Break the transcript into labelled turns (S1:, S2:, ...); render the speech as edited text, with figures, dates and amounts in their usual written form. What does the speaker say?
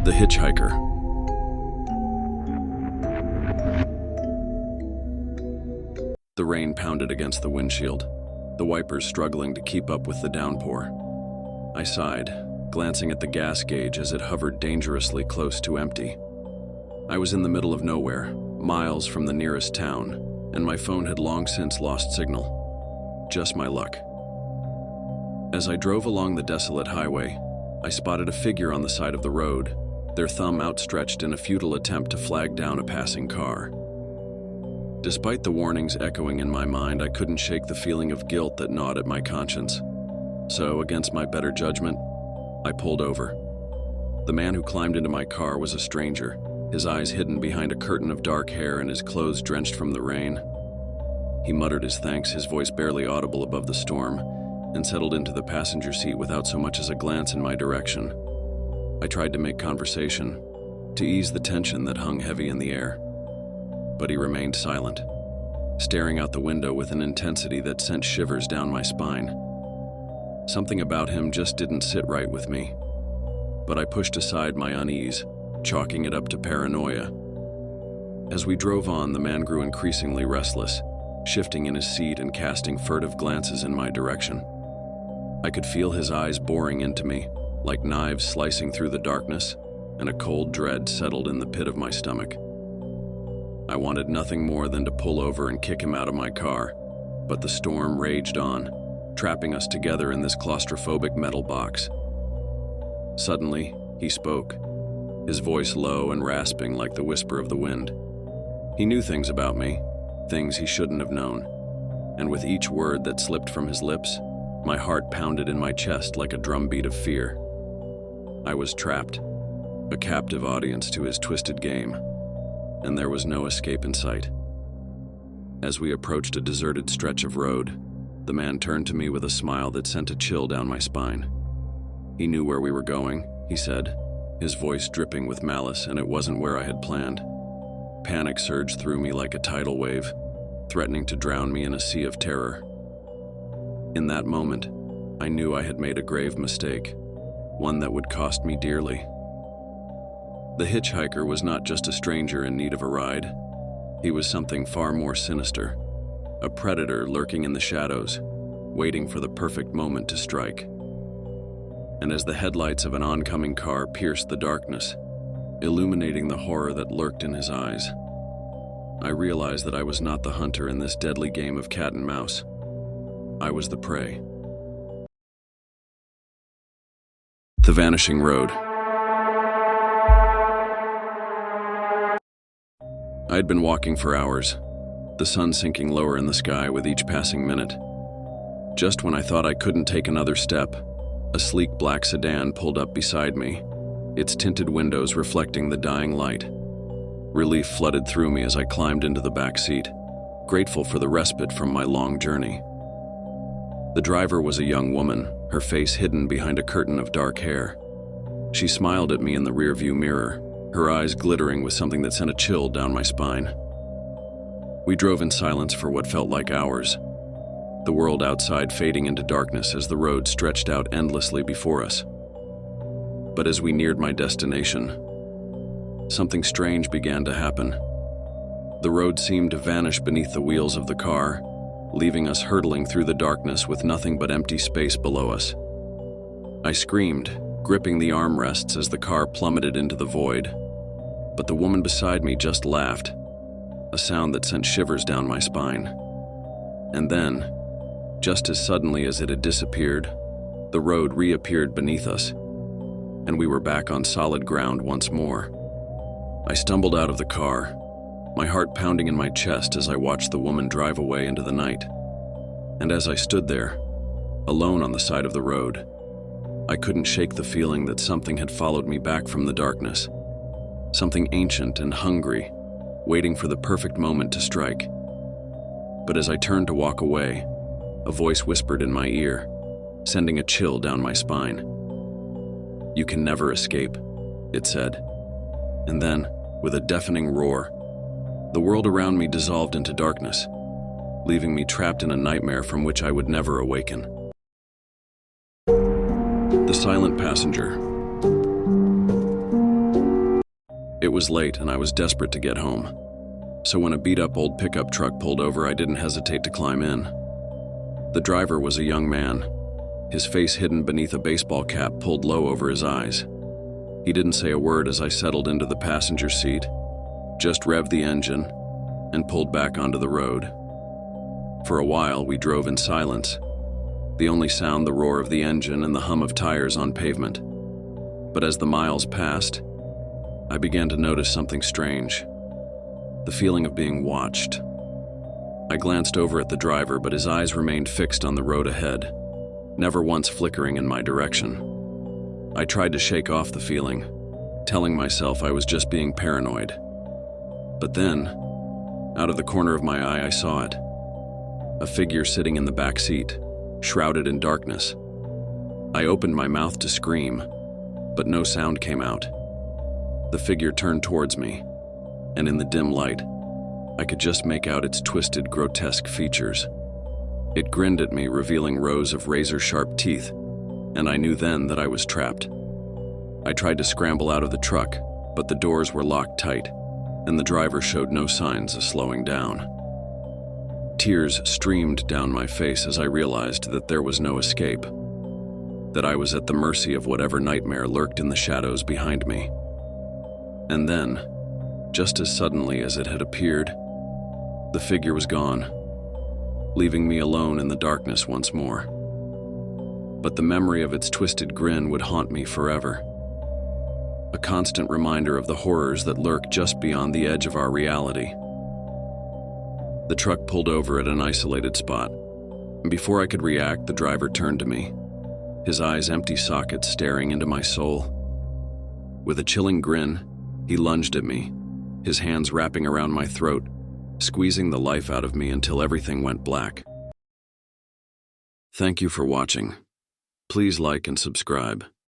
S1: The Hitchhiker. The rain pounded against the windshield, the wipers struggling to keep up with the downpour. I sighed, glancing at the gas gauge as it hovered dangerously close to empty. I was in the middle of nowhere, miles from the nearest town, and my phone had long since lost signal. Just my luck. As I drove along the desolate highway, I spotted a figure on the side of the road, their thumb outstretched in a futile attempt to flag down a passing car. Despite the warnings echoing in my mind, I couldn't shake the feeling of guilt that gnawed at my conscience. So, against my better judgment, I pulled over. The man who climbed into my car was a stranger, his eyes hidden behind a curtain of dark hair and his clothes drenched from the rain. He muttered his thanks, his voice barely audible above the storm, and settled into the passenger seat without so much as a glance in my direction. I tried to make conversation, to ease the tension that hung heavy in the air. But he remained silent, staring out the window with an intensity that sent shivers down my spine. Something about him just didn't sit right with me, but I pushed aside my unease, chalking it up to paranoia. As we drove on, the man grew increasingly restless, shifting in his seat and casting furtive glances in my direction. I could feel his eyes boring into me, like knives slicing through the darkness, and a cold dread settled in the pit of my stomach. I wanted nothing more than to pull over and kick him out of my car, but the storm raged on, trapping us together in this claustrophobic metal box. Suddenly, he spoke, his voice low and rasping like the whisper of the wind. He knew things about me, things he shouldn't have known, and with each word that slipped from his lips, my heart pounded in my chest like a drumbeat of fear. I was trapped, a captive audience to his twisted game, and there was no escape in sight. As we approached a deserted stretch of road, the man turned to me with a smile that sent a chill down my spine. He knew where we were going, he said, his voice dripping with malice, and it wasn't where I had planned. Panic surged through me like a tidal wave, threatening to drown me in a sea of terror. In that moment, I knew I had made a grave mistake, one that would cost me dearly. The hitchhiker was not just a stranger in need of a ride. He was something far more sinister, a predator lurking in the shadows, waiting for the perfect moment to strike. And as the headlights of an oncoming car pierced the darkness, illuminating the horror that lurked in his eyes, I realized that I was not the hunter in this deadly game of cat and mouse. I was the prey. The Vanishing Road. I had been walking for hours, the sun sinking lower in the sky with each passing minute. Just when I thought I couldn't take another step, a sleek black sedan pulled up beside me, its tinted windows reflecting the dying light. Relief flooded through me as I climbed into the back seat, grateful for the respite from my long journey. The driver was a young woman, her face hidden behind a curtain of dark hair. She smiled at me in the rearview mirror, her eyes glittering with something that sent a chill down my spine. We drove in silence for what felt like hours, the world outside fading into darkness as the road stretched out endlessly before us. But as we neared my destination, something strange began to happen. The road seemed to vanish beneath the wheels of the car, leaving us hurtling through the darkness with nothing but empty space below us. I screamed, gripping the armrests as the car plummeted into the void. But the woman beside me just laughed, a sound that sent shivers down my spine. And then, just as suddenly as it had disappeared, the road reappeared beneath us, and we were back on solid ground once more. I stumbled out of the car, my heart pounding in my chest as I watched the woman drive away into the night. And as I stood there, alone on the side of the road, I couldn't shake the feeling that something had followed me back from the darkness, something ancient and hungry, waiting for the perfect moment to strike. But as I turned to walk away, a voice whispered in my ear, sending a chill down my spine. "You can never escape," it said. And then, with a deafening roar, the world around me dissolved into darkness, leaving me trapped in a nightmare from which I would never awaken. The Silent Passenger. It was late and I was desperate to get home. So when a beat-up old pickup truck pulled over, I didn't hesitate to climb in. The driver was a young man, his face hidden beneath a baseball cap pulled low over his eyes. He didn't say a word as I settled into the passenger seat, just revved the engine, and pulled back onto the road. For a while, we drove in silence, the only sound the roar of the engine and the hum of tires on pavement. But as the miles passed, I began to notice something strange, the feeling of being watched. I glanced over at the driver, but his eyes remained fixed on the road ahead, never once flickering in my direction. I tried to shake off the feeling, telling myself I was just being paranoid. But then, out of the corner of my eye, I saw it. A figure sitting in the back seat, shrouded in darkness. I opened my mouth to scream, but no sound came out. The figure turned towards me, and in the dim light, I could just make out its twisted, grotesque features. It grinned at me, revealing rows of razor-sharp teeth, and I knew then that I was trapped. I tried to scramble out of the truck, but the doors were locked tight, and the driver showed no signs of slowing down. Tears streamed down my face as I realized that there was no escape, that I was at the mercy of whatever nightmare lurked in the shadows behind me. And then, just as suddenly as it had appeared, the figure was gone, leaving me alone in the darkness once more. But the memory of its twisted grin would haunt me forever, a constant reminder of the horrors that lurk just beyond the edge of our reality. The truck pulled over at an isolated spot, and before I could react, the driver turned to me, his eyes empty sockets staring into my soul. With a chilling grin, he lunged at me, his hands wrapping around my throat, squeezing the life out of me until everything went black. Thank you for watching. Please like and subscribe.